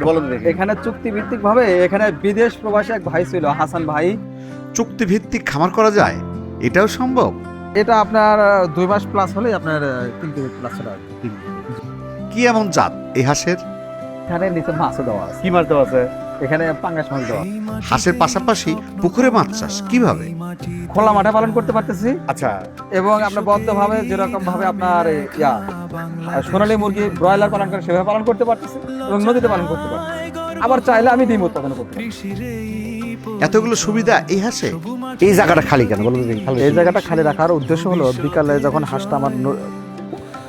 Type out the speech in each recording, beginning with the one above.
বলেন দেখি। এখানে চুক্তিভিত্তিক ভাবে এখানে বিদেশ প্রবাসী এক ভাই ছিল, হাসান ভাই। চুক্তিভিত্তিক খামার করা যায়, এটাও সম্ভব? এটা আপনার 2 মাস প্লাস হলেই আপনার 3 কেজি প্লাস চলে আসবে। কি এমন জাত এই হাঁসের? এখানে নিচে মাছও দেওয়া আছে, কি মাছ দেওয়া আছে? এখানে পাঙ্গাস মাছ দেওয়া। হাঁসের পাশাপাশি পুকুরে মাছ চাষ কিভাবে? খোলা মাঠে পালন করতে পারতেছি আচ্ছা, এবং আপনার বদ্ধভাবে যেরকম ভাবে আপনার সোনালী মুরগি ব্রয়লার পালন করে সেভাবে পালন করতে পারতেছি এবং নদীতে পালন করতে পারতেছি। আবার চাইলে আমি ডিম উৎপাদন করতে পারি। এতগুলো সুবিধা এই হাঁসে। এই জায়গাটা খালি কেন বলুন দেখি? এই জায়গাটা খালি রাখার উদ্দেশ্য হলো বিকালে যখন হাঁসটা আমার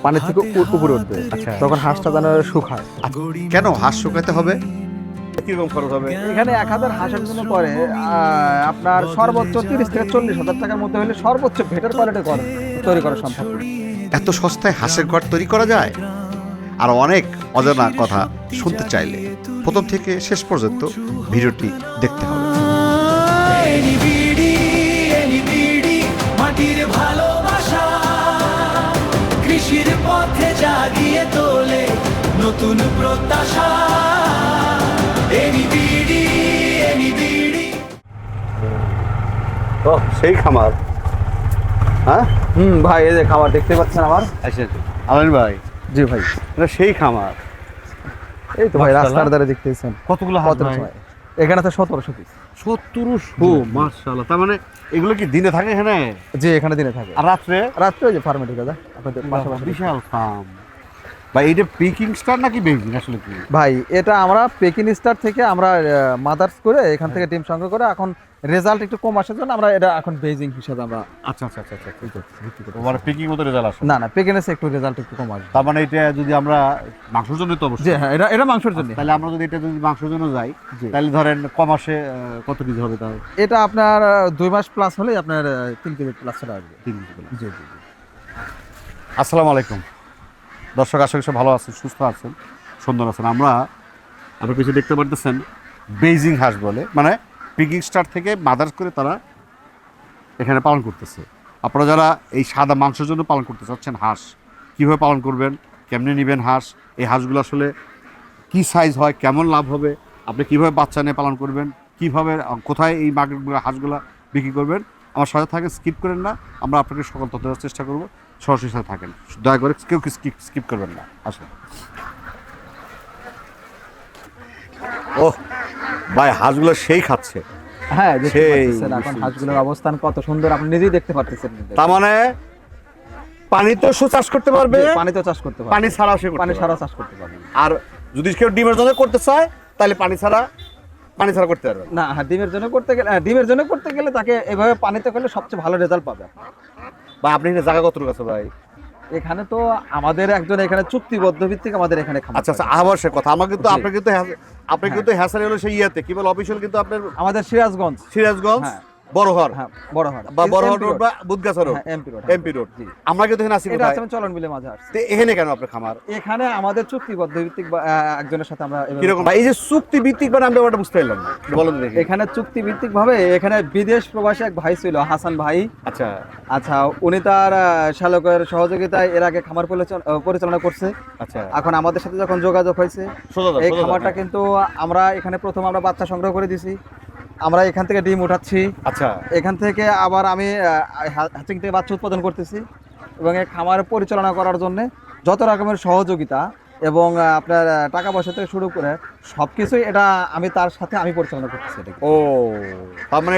পানি থেকে উপরে উঠবে, আচ্ছা, তখন হাঁসটা যেন শুকায়। কেন হাঁস শুকাতে হবে? কিরকম খরচ হবে? এখানে 1000 হাঁসের জন্য পরে আপনার সর্বোচ্চ 30 থেকে 40,000 টাকার মধ্যে হলে সর্বোচ্চ বেটার কোয়ালিটি ঘর তৈরি করা সম্ভব। এত সস্তায় হাঁসের ঘর তৈরি করা যায়? আর অনেক অজানা কথা শুনতে চাইলে প্রথম থেকে শেষ পর্যন্ত ভিডিওটি দেখতে হবে। মাটির ভালোবাসা কৃষির পথে জাগিয়ে তোলে নতুন প্রত্যাশা। ও সেই খামার, হ্যাঁ ভাই, এই যে খাবার দেখতে পাচ্ছেন আমার। আমিন ভাই, জি ভাই, এটা সেই খামার। এই তো ভাই মাশাআল্লাহ। রাস্তার ধারে দেখতেছেন কতগুলো হাঁস ভাই? এখানে তো 1700 পিস। 1700, মাশাআল্লাহ। তার মানে এগুলো কি দিনে থাকে এখানে? জি, এখানে দিনে থাকে, আর রাত্রে? রাত্রে ওই যে ফার্মে ঢুকে যায় আপনাদের পাশাপাশি। বিশাল ফার্ম ভাই। এটা পিকিং স্টার নাকি বেজিং আসলে কি? ভাই, এটা আমরা পেকিং স্টার থেকে আমরা মাদার্স করে এখান থেকে ডিম সংগ্রহ করে এখন রেজাল্ট একটু কম আসার জন্য আমরা এটা এখন বেজিং হিসেবে আমরা আচ্ছা আচ্ছা আচ্ছা আচ্ছা, মানে পিকিং মতো রেজাল্ট আসে না পেকিংএসে একটু রেজাল্ট একটু কম আসবে। তার মানে এটা যদি আমরা মাংসের জন্য তো জি অবশ্যই, হ্যাঁ, এটা মাংসের জন্য। তাহলে আমরা যদি এটা যদি মাংসের জন্য যাই জি। তাহলে ধরেন কম মাসে কত কেজি হবে? তাহলে এটা আপনার 2 মাস প্লাস হলেই আপনার 3 কেজি প্লাস চলে আসবে। 3 কেজি করে। জি জি জি। আসসালামু আলাইকুম দর্শক, আশা করি সব ভালো আছেন, সুস্থ আছেন, সুন্দর আছেন। আমরা আপনার পিছনে দেখতে পারতেছেন বেইজিং হাঁস বলে, মানে পিকিং স্টার থেকে মাদার্স করে তারা এখানে পালন করতেছে। আপনারা যারা এই সাদা মাংসের জন্য পালন করতে চাচ্ছেন হাঁস, কীভাবে পালন করবেন, কেমনে নেবেন হাঁস, এই হাঁসগুলো আসলে কী সাইজ হয়, কেমন লাভ হবে, আপনি কীভাবে বাচ্চা নিয়ে পালন করবেন, কীভাবে কোথায় এই হাঁসগুলো বিক্রি করবেন, আমার সাথে থাকেন, স্কিপ করেন না। আমরা আপনাকে সকল তথ্য দেওয়ার চেষ্টা করবো, সরাসরি সাথে থাকেন, দয়া করে কেউ স্কিপ করবেন না। আসেন। ও ভাই, হাঁসগুলো সেই খাচ্ছে। হ্যাঁ, দেখতে সেই পাচ্ছেন এখন হাঁসগুলোর অবস্থান কত সুন্দর, আপনি নিজেই দেখতে পাচ্ছেন। তার মানে পানিতেও চাষ করতে পারবে, পানিতেও চাষ করতে পারবে, পানি ছাড়া সে পানি ছাড়া চাষ করতে পারবে। আর যদি কেউ ডিমের জন্য করতে চায় তাহলে পানি ছাড়া করতে পারবে না, হ্যাঁ, ডিমের জন্য করতে গেলে তাকে এভাবে পানিতে করলে সবচেয়ে ভালো রেজাল্ট পাবে। বা আপনি এখানে জায়গা কতটুকু আছে ভাই? এখানে তো আমাদের একজন এখানে চুক্তিবদ্ধ ভিত্তিক আমাদের এখানে খামার আচ্ছা আচ্ছা, করে। আবার সে কথা। আমার কিন্তু জি। আপনি কিন্তু হ্যাসারি হলো সেই ইয়েতে কি বলে অফিসিয়াল, কিন্তু আপনার আমাদের সিরাজগঞ্জ, সিরাজগঞ্জ হ্যাঁ। বড়হর হ্যাঁ, বড়হাট বা বড়হর MP রোড বা বুদগাছা রোড, হ্যাঁ, MP রোড, এমপি রোড। জি। আমরা কিন্তু এখানে আছি এটা কোথায়? আছে আমি চলন বিলে মাঝে আসছি। তো এখানে কেন আপনার খামার? এখানে আমাদের চুক্তিবদ্ধ ভিত্তিক একজনের সাথে আমরা এভাবে কিরকম ভাই? এই যে চুক্তি ভিত্তিক, মানে আমি ব্যাপারটা বুঝতে পারলাম না, বলেন দেখি। এখানে চুক্তিভিত্তিক ভাবে এখানে বিদেশ প্রবাসী এক ভাই ছিল, হাসান ভাই। আচ্ছা আচ্ছা, উনি তার শালকের সহযোগিতায় এর আগে খামার পরিচালনা করছে। আচ্ছা, এখন আমাদের সাথে যখন যোগাযোগ হয়েছে, সোজা যাও, এই সোজা যাও। খামারটা কিন্তু আমরা এখানে প্রথম আমরা বাচ্চা সংগ্রহ করে দিছি, আমরা এখান থেকে ডিম উঠাচ্ছি, আচ্ছা এখান থেকে আবার আমি হ্যাচিং থেকে বাচ্চা উৎপাদন করতেছি এবং এই খামার পরিচালনা করার জন্য যত রকমের সহযোগিতা এবং আপনার টাকা পয়সা থেকে শুরু করে সবকিছুই এটা আমি তার সাথে আমি পরিচালনা করতেছি। এটাকে ও, তার মানে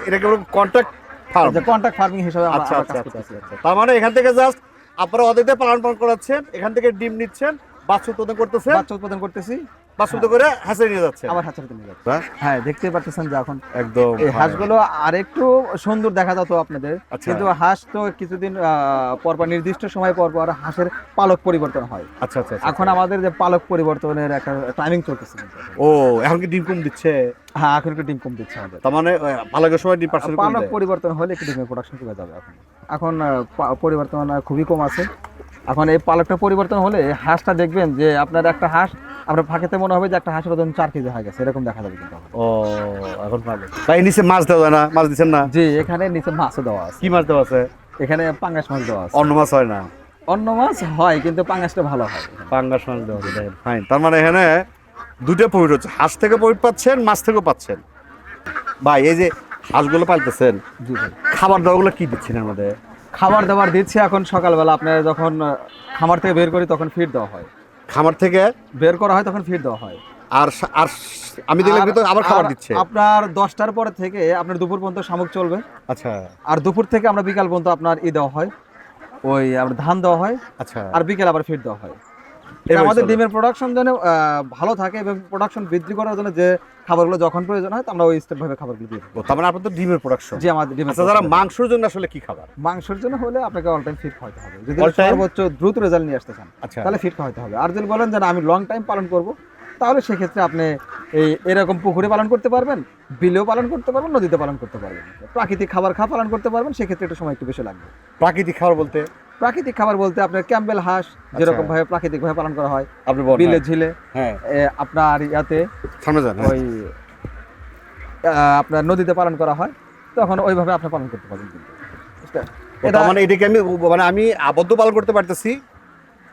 এটা কেবল কন্ট্রাক্ট ফার্ম। যে কন্ট্রাক্ট ফার্মিং হিসেবে আমরা আচ্ছা আমরা আচ্ছা কাজ আচ্ছা করতেছি। আচ্ছা। তার মানে এখান থেকে জাস্ট আপনারা ওদেরকে পালন করাচ্ছেন, এখান থেকে ডিম নিচ্ছেন, বাচ্চা উৎপাদন করতেছেন, বাচ্চা উৎপাদন করতেছি, বাচ্চা উৎপাদন করে হাঁসে নিয়ে যাচ্ছেন। আমার হাঁসের নিয়ে যাচ্ছে। হ্যাঁ? হ্যাঁ, দেখতে পাচ্ছেন যে এখন একদম এই হাঁসগুলো আরেকটু সুন্দর দেখা যেত আপনাদের, আচ্ছা। কিন্তু হাঁস তো কিছুদিন পর পর নির্দিষ্ট সময় পর পর হাঁসের পালক পরিবর্তন হয়। আচ্ছা আচ্ছা আচ্ছা। এখন আমাদের যে পালক পরিবর্তনের একটা টাইমিং চলতেছে কিন্তু। ও, এখন কি ডিম কম দিচ্ছে? হ্যাঁ, এখন একটু ডিম কম দিচ্ছে আমাদের। তার মানে পালকের সময় ডিম পার্সেন্ট কম পালক দেয়? পরিবর্তন হলে একটু ডিমের প্রোডাকশন কমে যাবে। এখন পরিবর্তন খুবই কম আছে। এখন এই পালকটা পরিবর্তন হলে হাঁসটা দেখবেন যে আপনার একটা হাঁস আপনার ফাঁকেতে মনে হবে যে একটা হাঁসের ওজন 4 কেজি হয়ে গেছে, এরকম দেখা যাবে কিন্তু। ও, এখন ভালো। তাই নিচে মাছ দেওয়া যায় না? মাছ দিচ্ছেন না? জি, এখানে নিচে মাছও দেওয়া আছে। কি মাছ দেওয়া আছে? এখানে পাঙ্গাস মাছ দেওয়া আছে। অন্য মাছ হয় না? অন্য মাছ হয় কিন্তু পাঙ্গাসটা ভালো হয়। পাঙ্গাস মাছ দেওয়া আছে, দেখেন ফাইন। তার মানে এখানে দুটো প্রফিট হচ্ছে, হাঁস থেকে প্রফিট পাচ্ছেন, মাছ থেকেও পাচ্ছেন। ভাই এই যে হাঁসগুলো পালতেছেন, জি ভাই। খাবার দাবারগুলো কি দিচ্ছেন এর মধ্যে? খাবার দাবার দিচ্ছি এখন সকালবেলা আপনার যখন খামার থেকে বের করি তখন ফিড দেওয়া হয়, খামার থেকে বের করা হয় তখন ফিড দেওয়া হয়। আর আর আমি দেখলাম কিন্তু আবার খাবার দিচ্ছে। আপনার 10টার পরে থেকে আপনার দুপুর পর্যন্ত শামুক চলবে। আচ্ছা আর দুপুর থেকে আমরা বিকাল পর্যন্ত আপনার দেওয়া হয়, ওই আপনার ধান দেওয়া হয়। আচ্ছা, আর বিকেল আবার ফিড দেওয়া হয়। এভাবে আমাদের চলে। ডিমের প্রোডাকশন যেন ভালো থাকে এবং প্রোডাকশন বৃদ্ধি করার জন্য যে খাবারগুলো যখন প্রয়োজন হয় আমরা ওই স্টেপ ভাবে খাবারগুলো দিই। তার মানে আপনার তো ডিমের প্রোডাকশন। জি, আমাদের ডিমের আচ্ছা, যারা মাংসের জন্য আসলে কি খাবার? মাংসের জন্য হলে আপনাকে অল টাইম ফিট খাওয়াতে হবে, যদি All time? সর্বোচ্চ দ্রুত রেজাল্ট নিয়ে আসতে চান আচ্ছা, তাহলে ফিট খাওয়াতে হবে। আর যদি বলেন যে না, আমি লং টাইম পালন করব, তাহলে সেক্ষেত্রে আপনি এরকম পুকুরে পালন করতে পারবেন, বিলেও পালন করতে পারবেন, নদীতে পালন করতে পারবেন, প্রাকৃতিক খাবার পালন করতে পারবেন। সেক্ষেত্রে একটু সময় একটু বেশি লাগবে। প্রাকৃতিক খাবার বলতে প্রাকৃতিক খাবার বলতে আপনার ক্যাম্বেল হাঁস যেরকম ভাবে প্রাকৃতিক ভাবে পালন করা হয় আপনি বলেন। বিলে ঝিলে, হ্যাঁ, আপনার ইয়াতে সামনে যান। ওই আপনার নদীতে পালন করা হয়, তখন ওইভাবে আপনি পালন করতে পারবেন। কিন্তু এটা মানে এটাকে আমি আবদ্ধ পালন করতে পারতেছি।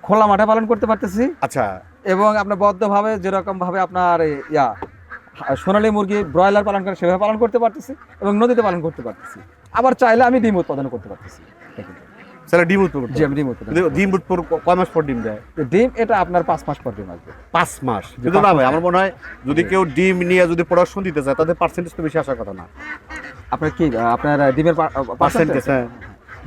খোলা মাঠে পালন করতে পারতেছি, আচ্ছা, এবং আপনার বদ্ধভাবে যেরকম ভাবে আপনার সোনালী মুরগি ব্রয়লার পালন করে সেভাবে পালন করতে পারতেছি, এবং নদীতে পালন করতে পারতেছি। আবার চাইলে আমি ডিম উৎপাদন করতে পারতেছি। সেটা ডিম উৎপন্ন জি, আমি ডিম উৎপাদন কিন্তু ডিম উৎপন্ন কয় মাস পর ডিম দেয়? ডিম এটা আপনার 5 মাস পর ডিম আসবে। 5 মাস? কিন্তু না ভাই, আমার মনে হয় যদি কেউ ডিম নিয়ে যদি প্রোডাকশন দিতে চায় তাদের পার্সেন্টেজ তো বেশি আসার কথা না। আপনার কি আপনার ডিমের পার্সেন্টেজ? হ্যাঁ,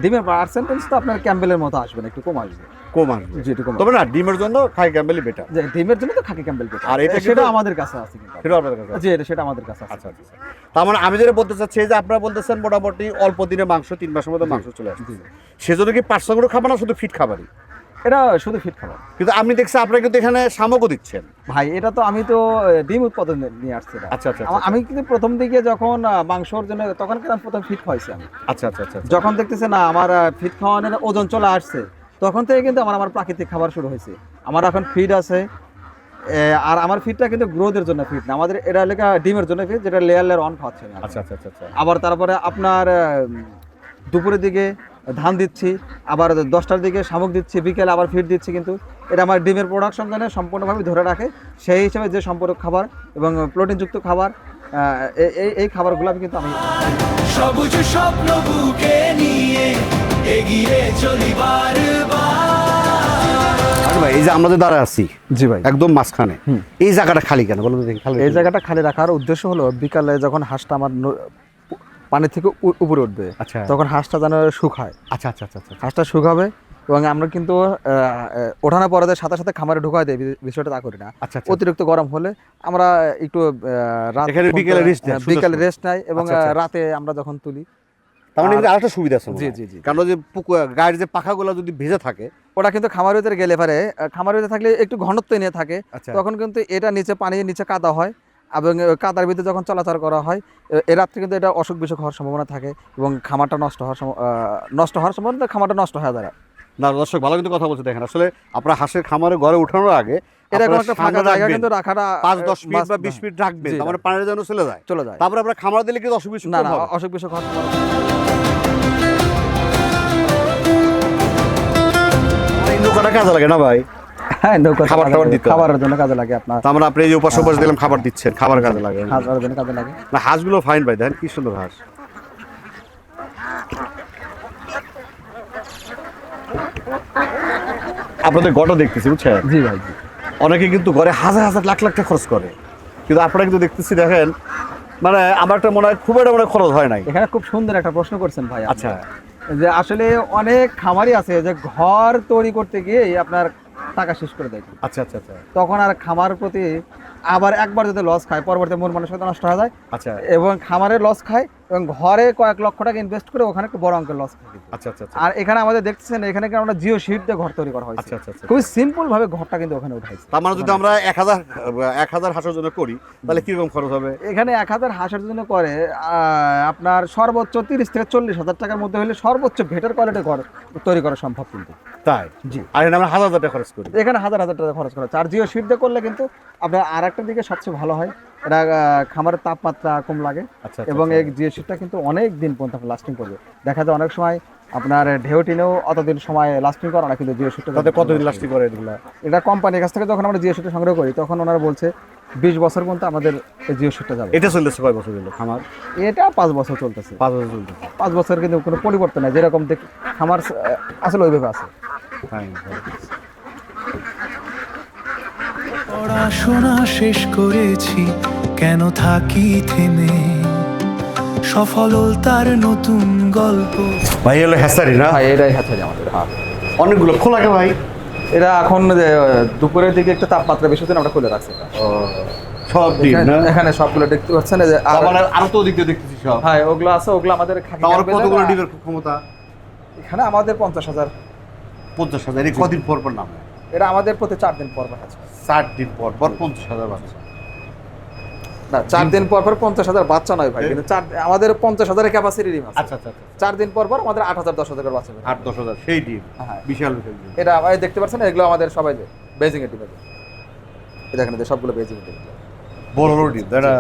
ডিমের পার্সেন্টেজ তো আপনার ক্যাম্বেলের মতো আসবে না, একটু কম আসবে। কম আসবে। জি, একটু কম তবে না, ডিমের জন্য খাই ক্যাম্বেলই বেটার। যে ডিমের জন্য তো খাকি ক্যাম্বেল বেটার। আর এটা সেটা কিন্তু- আমাদের কাছে আছে কিন্তু। সেটা আপনাদের কাছে আছে? জি, সেটা আমাদের কাছে আছে। আচ্ছা আচ্ছা। তার মানে আমি যেটা বলতে চাচ্ছি যে আপনারা বলতেছেন মোটামুটি অল্প দিনে মাংস 3 মাসের মধ্যে মাংস চলে আসছে। সেজন্য কি পার্সেন্ট খাবার না শুধু ফিট খাবারই? এটা শুধু ফিট খাবার। কিন্তু আমি দেখছি আপনারা কিন্তু এখানে শামুকও দিচ্ছেন। ভাই এটা তো আমি তো ডিম উৎপাদন নিয়ে আসছি এটা। আচ্ছা আচ্ছা আমি কিন্তু প্রথম দিকে যখন মাংসর জন্য তখন কিন্তু প্রথম ফিট খাওয়াইছি আমি। আচ্ছা আচ্ছা আচ্ছা। যখন দেখতেছে না আমার ফিট খাওয়ানোর ওজন চলে আসছে, তখন থেকে কিন্তু আমার প্রাকৃতিক খাবার শুরু হয়েছে। আমার এখন ফিড আছে, আর আমার ফিডটা কিন্তু গ্রোথের জন্য ফিড না, আমাদের এটা লেখা ডিমের জন্য ফিড, যেটা লেয়ার অন খাওয়াচ্ছে আমি। আচ্ছা আচ্ছা আচ্ছা। আবার তারপরে আপনার দুপুরের দিকে ধান দিচ্ছি, আবার 10টার দিকে শামুক দিচ্ছি, বিকেলে আবার ফিড দিচ্ছি। কিন্তু এটা আমার ডিমের প্রোডাকশন যেন সম্পূর্ণভাবে ধরে রাখে, সেই হিসেবে যে সম্পূরক খাবার এবং প্রোটিনযুক্ত খাবার, এই খাবারগুলো আমি কিন্তু আমি সবুজ স্বপ্ন বুকে নিয়ে এগিয়ে চলি বারবার। আচ্ছা ভাই, এই যে আমরা যে দাঁড়ায় আছি জি ভাই, একদম মাঝখানে, এই জায়গাটা খালি কেন বলুন তো দেখি? খালি এই জায়গাটা খালি রাখার উদ্দেশ্য হলো বিকালে যখন হাঁসটা আমার পানি থেকে উপরে উঠবে, আচ্ছা তখন হাঁসটা যেন শুকায়। আচ্ছা আচ্ছা আচ্ছা আচ্ছা। হাঁসটা শুকাবে, এবং আমরা কিন্তু ওঠানোর পরে সাথে সাথে খামারে ঢুকাই দেয়, বিষয়টা তা করি না। আচ্ছা আচ্ছা। অতিরিক্ত গরম হলে আমরা একটু রাত এখানে বিকেলে rest নেয়, বিকেলে রেস্ট নাই, এবং আচ্ছা, আচ্ছা। রাতে আমরা যখন তুলি। তার মানে কিন্তু আরেকটা সুবিধা আছে। জি, জি, জি। কারণ যে গায়ের যে পাখাগুলো যদি ভেজে থাকে, ওটা কিন্তু খামারের ভিতরে গেলে পারে, খামারের ভিতরে থাকলে একটু ঘনত্ব নিয়ে থাকে, আচ্ছা তখন কিন্তু এটা নিচে পানির নিচে কাদা হয়, এবং কাদার ভিতরে যখন চলাচল করা হয় এ রাত্রে কিন্তু এটা অসুখ বিসুখ হওয়ার সম্ভাবনা থাকে, এবং খামারটা নষ্ট হওয়ার সম্ভাবনা, খামারটা নষ্ট হয়ে যায়। না দর্শক, ভালো কিন্তু কথা বলছে। দেখেন আসলে আপনারা হাঁসের খামারে ঘরে উঠানোর আগে এরকম আপনারা একটা সামনে ফাঁকা জায়গা রাখবেন, কিন্তু রাখাটা 5-10 মিনিট বা must 20 মিনিট রাখবেন, জি, তার মানে পানির যেন চলে যায়। চলে যায়। তারপরে আপনারা খামার দিলে কিন্তু অসুখ বিসুখ না কম না, হবে। অসুখ বিসুখ হওয়ার সম্ভাবনা। এই নৌকাটা কাজে লাগে না ভাই? হ্যাঁ, নৌকা খাবার টাবার দিতে হয়। খাবারের জন্য কাজে লাগে আপনার, তার মানে আপনি এই যে উপাস উপাস দিলাম, খাবার দিচ্ছেন, খাবার কাজে লাগে। খাবারের জন্য কাজে লাগে। না, হাঁসগুলো ফাইন ভাই, দেখেন কি সুন্দর হাঁস। আপনাদের গটা দেখতেছি, বুঝছেন? জি ভাই, জি। অনেকে কিন্তু ঘরে হাজার হাজার লাখ লাখ টাকা খরচ করে, কিন্তু আপনারা কিন্তু দেখতেছি দেখেন, মানে আমার একটা মনে হয় খুব একটা মনে হয় খরচ হয় নাই। এখানে খুব সুন্দর একটা প্রশ্ন করছেন ভাই আপনি। আচ্ছা যে আসলে অনেক খামারই আছে যে ঘর তৈরি করতে গিয়ে আপনার টাকা শেষ করে দেয়, আচ্ছা আচ্ছা আচ্ছা তখন আর খামার প্রতি আবার একবার যদি লস খায়, পরবর্তী মন মানসিকতা নষ্ট হয়ে যায়, আচ্ছা এবং খামারে লস খায়, এবং ঘরে কয়েক লক্ষ টাকা ইনভেস্ট করে ওখানে একটু বড় অঙ্কের লস খায়। আচ্ছা আচ্ছা আচ্ছা আর এখানে আমাদের দেখতেছেন, এখানে কিন্তু আমরা জিও শিট দিয়ে ঘর তৈরি করা হয়েছে, আচ্ছা আচ্ছা আচ্ছা। খুবই সিম্পল ভাবে ঘরটা কিন্তু ওখানে উঠাইছে। তার মানে যদি আমরা 1000 হাঁসের জন্য করি, তাহলে কিরকম খরচ হবে? এখানে 1000 হাঁসের জন্য করে আপনার সর্বোচ্চ 30 থেকে 40,000 টাকার মধ্যে হলে সর্বোচ্চ বেটার কোয়ালিটির ঘর তৈরি করা সম্ভব কিন্তু। তাই? জি। আর এখানে আমরা 1000 টাকা খরচ করি। এখানে হাজার হাজার টাকা খরচ করা হচ্ছে। আর জিও শিট দিয়ে করলে কিন্তু আপনার আর একটা দিকে সবচেয়ে ভালো হয়, এটা খামারের তাপমাত্রা কম লাগে, আচ্ছা এবং এই জিও শিটটা কিন্তু অনেক দিন পর্যন্ত লাস্টিং করবে। দেখা যায় অনেক সময় আপনার ঢেউ টিনেও অতদিন সময় লাস্টিং করে না, কিন্তু জিও শিটটা তাতে কতদিন লাস্টিং করে এগুলা? এটা কোম্পানির কাছ থেকে যখন আমরা জিও শিটটা সংগ্রহ করি, তখন ওনারা বলছে 20 বছর পর্যন্ত আমাদের এই জিও সেটটা যাবে। এটা চলতেছে কয় বছর হলো খামার? এটা 5 বছর চলতেছে। 5 বছর চলতেছে। 5 বছর কিন্তু কোনো পরিবর্তন নাই, যেরকম খামার আসলে ওইভাবে আছে। হ্যাঁ, পড়াশোনা শেষ করেছি, কেন থাকি থেমে, সফলতার নতুন গল্প। ভাই হলো হ্যাসারি না? হ্যাঁ, এটাই হ্যাচারি আমাদের। হ্যাঁ, অনেকগুলো খোলা কে ভাই? এটা এখন দুপুরের দিকে একটু তাপমাত্রা বেশি হচ্ছে, আমরা খুলে রাখছি। সব ডিম না? এখানে সবগুলো দেখতে পাচ্ছেন এই যে আরো তো ওদিক দিয়ে দেখতেছি সব। হ্যাঁ, ওগুলো আছে, ওগুলো আমাদের খাকি আমার ক্যাম্পে কতগুলো যায়। ডিমের ক্ষমতা? এখানে আমাদের 50,000। 50,000। এই কদিন পর পর নামে? এটা আমাদের প্রতি 4 দিন পর পর আছে। 4 দিন পর পর 50,000 বাচ্চা। না, 4 দিন পর পর 50,000 বাচ্চা নয় ভাই, কিন্তু আমাদের 50,000 এর ক্যাপাসিটি ডিম আছে। আচ্ছা আচ্ছা আচ্ছা। 4 দিন পর পর আমাদের 8,000 10,000 করে বাচ্চা বের হয়। 8-10,000 সেই ডিম। হ্যাঁ। বিশাল বিশাল ডিম। এটা ভাই দেখতে পাচ্ছেন, এগুলো আমাদের সবাই বেজিং এর ডিম। এই দেখেন, এই সবগুলো বেজিং এর ডিম বড় বড় ডিম এটা।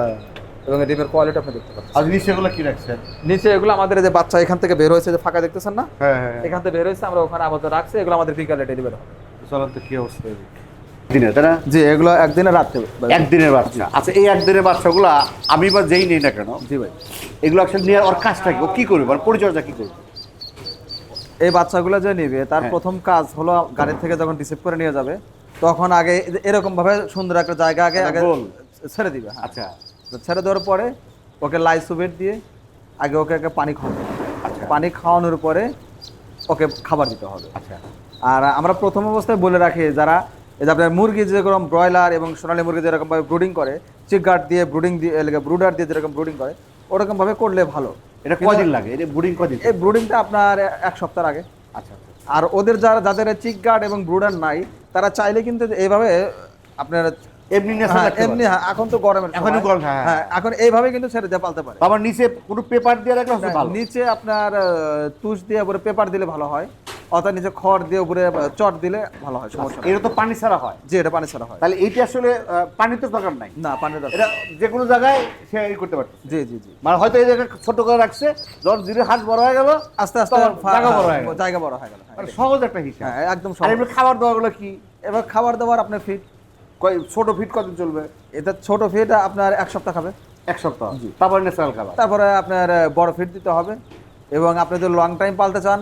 এবং এই ডিমের কোয়ালিটি আপনি দেখতে পাচ্ছেন। আর নিচে এগুলো কি রাখছেন? নিচে এগুলো আমাদের এই যে বাচ্চা এখান থেকে বের হয়েছে, যে ফাঁকা দেখতেছেন না, হ্যাঁ হ্যাঁ। এখান থেকে বের হয়েছে, আমরা ওখানে আপাতত রাখছি। এগুলো আমাদের বিকালে ডেলিভারি হবে। চলেন তো কি অবস্থা দিনে, তাই না? জি, এগুলো একদিনে রাত্রে। একদিনের বাচ্চা। আচ্ছা, এই একদিনের বাচ্চাগুলো আমি বা যেই নেই না কেন, জি ভাই, এগুলো আসলে নিয়ে ওর কাজটা কি, ও কি করবে, মানে পরিচর্যা কি করবে? এই বাচ্চাগুলো যে নিবে তার হ্যাঁ। প্রথম কাজ হলো গাড়ি থেকে যখন রিসিভ করে নিয়ে যাবে, তখন আগে এরকম ভাবে সুন্দর একটা জায়গা আগে আগে গোল। ছেড়ে দিবে। হ্যাঁ। আচ্ছা তো ছেড়ে দেওয়ার পরে ওকে লাইসোভেট দিয়ে আগে ওকে পানি খাওয়ানো। আচ্ছা পানি খাওয়ানোর পরে ওকে খাবার দিতে হবে। আচ্ছা। আর আমরা প্রথম অবস্থায় বলে রাখি, যারা এই যে আপনার মুরগি যেরকম ব্রয়লার এবং সোনালী মুরগি যেরকম ভাবে ব্রুডিং করে, চিক গার্ড দিয়ে ব্রুডিং দিয়ে, ব্রুডার দিয়ে যেরকম ব্রুডিং করে, ওরকম ভাবে করলে ভালো। এটা কয়দিন লাগে? এটা ব্রুডিং কয়দিন? এই ব্রুডিংটা আপনার 1 সপ্তাহ আগে। আচ্ছা আচ্ছা। আর ওদের যাদের চিক গার্ড এবং ব্রুডার নাই, তারা চাইলে কিন্তু এইভাবে আপনার এমনি নেশা হ্যাঁ, রাখতে এমনি পারে। হ্যাঁ, এখন তো গরমের এখনই সময়। গরম, হ্যাঁ, হ্যাঁ, এখন এইভাবে কিন্তু ছেড়ে দিয়ে পালতে পারে। আবার নিচে কোনো পেপার দিয়ে রাখলে হচ্ছে ভালো। নিচে আপনার তুষ দিয়ে উপরে পেপার দিলে ভালো হয়, অর্থাৎ নিচে খড় দিয়ে উপরে চট দিলে ভালো হয়, সমস্যা নেই। এটা তো পানি ছাড়া হয়। যে এটা পানি ছাড়া হয়। তাহলে এইটা আসলে পানি তো দরকার নাই। না, পানির দরকার। এটা যে কোনো জায়গায় সে ই করতে পারছে। জি জি জি। মানে হয়তো এই জায়গায় ছোট করে রাখছে, যখন ধীরে হাত বড় হয়ে গেল, আস্তে আস্তে তখন জায়গা বড় হয়ে গেল। জায়গা বড় হয়ে গেল। হ্যাঁ, মানে সহজ একটা হিসাব। হ্যাঁ, একদম আর সহজ। এমনি খাবার দাবারগুলো কি? এবার খাবার দাবার আপনার ফিট, ছোট ফিট কদিন চলবে? এটা ছোট ফিট আপনার 1 সপ্তাহ খাবে। 1 সপ্তাহ। তারপর ন্যাচারাল খাবার। তারপরে আপনার বড় ফিট দিতে হবে। এবং আপনি যদি লং টাইম পালতে চান,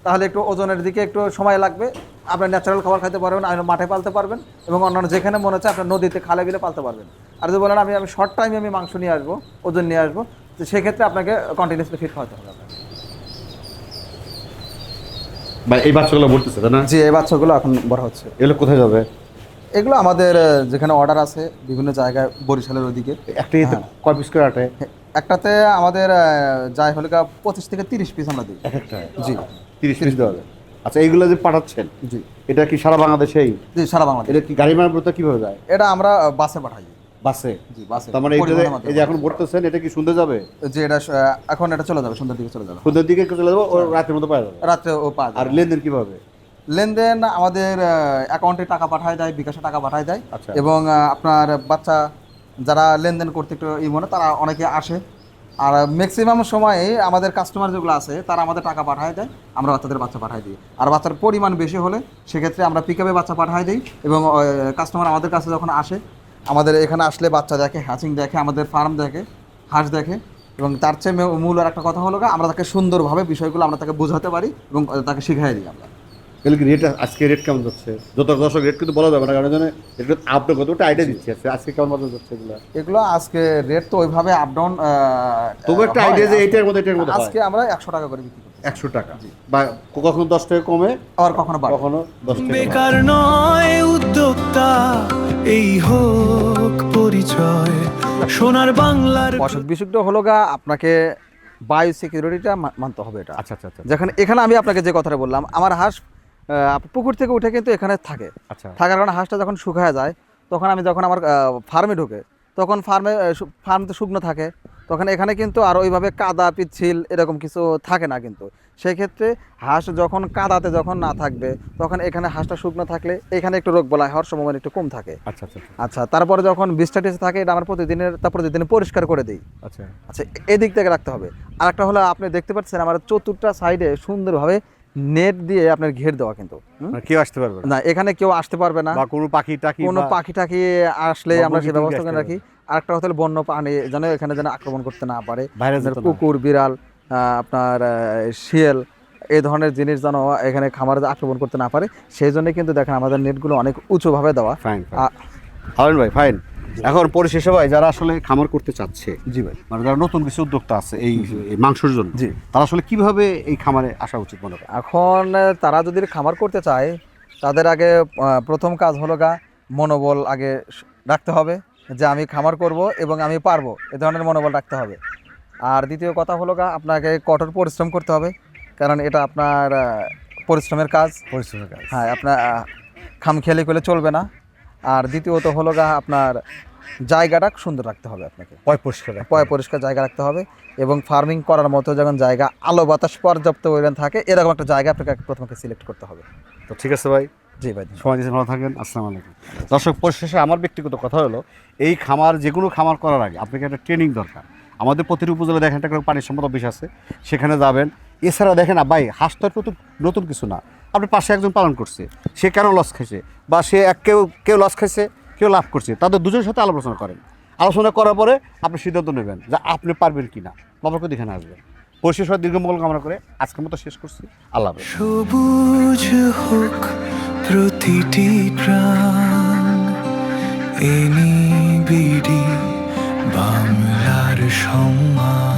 তাহলে একটু ওজনের দিকে একটু সময় লাগবে। আপনার ন্যাচারাল খাবার খাইতে পারবেন, আপনি মাঠে পালতে পারবেন, এবং অন্যান্য যেখানে মনে হচ্ছে আপনার নদীতে খালে বিলে পালতে পারবেন। আর যদি বলেন আমি শর্ট টাইমে আমি মাংস নিয়ে আসবো, ওজন নিয়ে আসবো, তো সেক্ষেত্রে আপনাকে কন্টিনিউসলি ফিট খাওয়াতে হবে আপনাকে। এই বাচ্চাগুলো ভরতেছে, তাই না? জি, এই বাচ্চাগুলো এখন বড় হচ্ছে। এগুলো কোথায় যাবে? এগুলো আমাদের যেখানে অর্ডার আছে বিভিন্ন জায়গায়, বরিশালের ওইদিকে। একটাই কয় পিস করে আটে? একটাতে আমাদের যাই হলে 25 থেকে 30 পিস আমরা দিই। এক একটা? জি 30 পিস দেওয়া যায়। আচ্ছা, এইগুলো যে পাঠাচ্ছেন, জি এটা কি সারা বাংলাদেশেই? জি, সারা বাংলাদেশ। এটা কি গাড়ি মারফত কিভাবে যায়? এটা আমরা বাসে পাঠাই। বাসে? জি, বাসে। তার মানে এই যে এখন ভরতেছেন, এটা কি সন্ধ্যে যাবে? যে এটা এখন এটা চলে যাবে, সন্ধ্যার দিকে চলে যাবে। সন্ধ্যের দিকে চলে যাবো, ও রাতের মধ্যে পাওয়া যাবে। রাত্রে ও পাওয়া আর যাবে। লেনদেন কিভাবে? লেনদেন আমাদের অ্যাকাউন্টে টাকা পাঠায় দেয়, বিকাশে টাকা পাঠায় দেয়। আচ্ছা। এবং আপনার বাচ্চা যারা লেনদেন করতে একটু মনে, তারা অনেকে আসে। আর ম্যাক্সিমাম সময়ে আমাদের কাস্টমার যেগুলো আছে, তারা আমাদের টাকা পাঠায় দেয়, আমরা বাচ্চাদের বাচ্চা পাঠাই দিই। আর বাচ্চার পরিমাণ বেশি হলে সেক্ষেত্রে আমরা পিকআপে বাচ্চা পাঠাই দিই। এবং কাস্টমার আমাদের কাছে যখন আসে, আমাদের এখানে আসলে বাচ্চা দেখে, হ্যাচিং দেখে, আমাদের ফার্ম দেখে, হাঁস দেখে। এবং তার চেয়ে মূল আর একটা কথা হলো, আমরা তাকে সুন্দরভাবে বিষয়গুলো আমরা তাকে বোঝাতে পারি এবং তাকে শিখাই দিই আমরা। এগুলো কি রেট, আজকে রেট কেমন যাচ্ছে? যত দর্শক রেট কিন্তু বলা যাবে না, কারণ এটা আপনি কত একটা আইডিয়া দিচ্ছি আজকে কেমন বাজার যাচ্ছে এগুলো? এগুলো আজকে রেট তো ওইভাবে আপ ডাউন, তবু একটা আইডিয়া যে এটার মধ্যে আজকে আমরা 100 টাকা করে বিক্রি করি। 100 টাকা, বা কখনো 10 টাকা কমে, আর কখনো বাড়ে। কখনো 10 টাকা। বেকার নয় উদ্যোক্তা, এই হোক পরিচয় সোনার বাংলার। অসুখ বিসুখটা হলো আপনাকে বায়ো সিকিউরিটিটা মানতে হবে। এটা আচ্ছা আচ্ছা আচ্ছা যেখানে এখানে আমি আপনাকে যে কথাটা বললাম, আমার হাঁস পুকুর থেকে উঠে কিন্তু এখানে থাকে। আচ্ছা। থাকার কারণে হাঁসটা যখন শুকায় যায়, তখন আমি যখন আমার ফার্মে ঢুকে, তখন ফার্ম তো শুকনো থাকে, তখন এখানে কিন্তু আর ওইভাবে কাদা পিচ্ছিল এরকম কিছু থাকে না। কিন্তু সেক্ষেত্রে হাঁস যখন কাদাতে যখন না থাকবে, তখন এখানে হাঁসটা শুকনো থাকলে এখানে একটু রোগ বলা হওয়ার সম্ভাবনা একটু কম থাকে। আচ্ছা আচ্ছা আচ্ছা, তারপরে যখন বিষ্ঠা টিষ্ঠা থাকে, এটা আমার প্রতিদিন পরিষ্কার করে দিই। আচ্ছা। আচ্ছা, এদিক থেকে রাখতে হবে। আর একটা হলো, আপনি দেখতে পাচ্ছেন আমার চতুর্থটা সাইডে সুন্দরভাবে নেট দিয়ে আপনার ঘের দেওয়া কিন্তু মানে কেউ আসতে পারবে না না, এখানে কেউ আসতে পারবে না, বা কোনো পাখি টাকি কোনো বা- পাখি টাকি আসলে বা আমরা মুরগি সে ব্যবস্থা টুরগি করে আসতে রাখি। আরেকটা হচ্ছে বন্য প্রাণী যেন এখানে যেন আক্রমণ করতে না পারে, বাইরে যেন যেতে না। কুকুর, বিড়াল, আপনার শিয়াল, এই ধরনের জিনিস যেন এখানে খামারে আক্রমণ করতে না পারে, সেই জন্য কিন্তু দেখেন আমাদের নেটগুলো অনেক উঁচুভাবে দেওয়া। ফাইন আ- হারুন ভাই ফাইন। এখন পরিশেষে ভাই যারা আসলে খামার করতে চাচ্ছে, জি ভাই। মানে যারা নতুন কিছু উদ্যোক্তা আছে এই এই মাংসের জন্য, জি। তারা আসলে কিভাবে এই খামারে আসা উচিত মনে করেন? এখন তারা যদি খামার করতে চায়, তাদের আগে প্রথম কাজ হলো মনোবল আগে রাখতে হবে যে আমি খামার করব এবং আমি পারবো, এ ধরনের মনোবল রাখতে হবে। আর দ্বিতীয় কথা হলো আপনাকে কঠোর পরিশ্রম করতে হবে, কারণ এটা আপনার পরিশ্রমের কাজ। পরিশ্রমের কাজ। হ্যাঁ, আপনার খামখেয়ালি করলে চলবে না। আর দ্বিতীয়ত হলো আপনার জায়গাটা সুন্দর রাখতে হবে, আপনাকে পয় পরিষ্কার রাখতে পয় হবে। পরিষ্কার জায়গা রাখতে হবে, এবং ফার্মিং করার মতো যখন জায়গা, আলো বাতাস পর্যাপ্ত পরিমাণ থাকে, এরকম একটা জায়গা আপনাকে প্রথমে সিলেক্ট করতে হবে। তো ঠিক আছে ভাই, জি ভাই। সময় দিয়েছেন, ভালো থাকেন, আসসালামু আলাইকুম। দর্শক, পরিশেষে আমার ব্যক্তিগত কথা হলো, এই খামার যে কোনো খামার করার আগে আপনাকে একটা ট্রেনিং দরকার। আমাদের প্রতিটি উপজেলা দেখেন একটা করে পানি সম্পদ অফিস আছে, সেখানে যাবেন। এছাড়া দেখেন না ভাই, হাঁস তো আর নতুন কিছু না। আপনার পাশে একজন পালন করছে, সে কেন লস খাইছে, বা সে কেউ লস খাইছে, কেউ লাভ করছে, তাদের দুজনের সাথে আলোচনা করেন। আলোচনা করার পরে আপনি সিদ্ধান্ত নেবেন যে আপনি পারবেন কিনা, বাবার কথা এখানে আসবেন। পরিশেষ দীর্ঘমঙ্গল কামনা করে আজকের মতো শেষ করছি। আল্লাহ হাফেজ। সবুজ হোক প্রতিটি প্রাণ, এনি বিডি বাংলার সম্মান।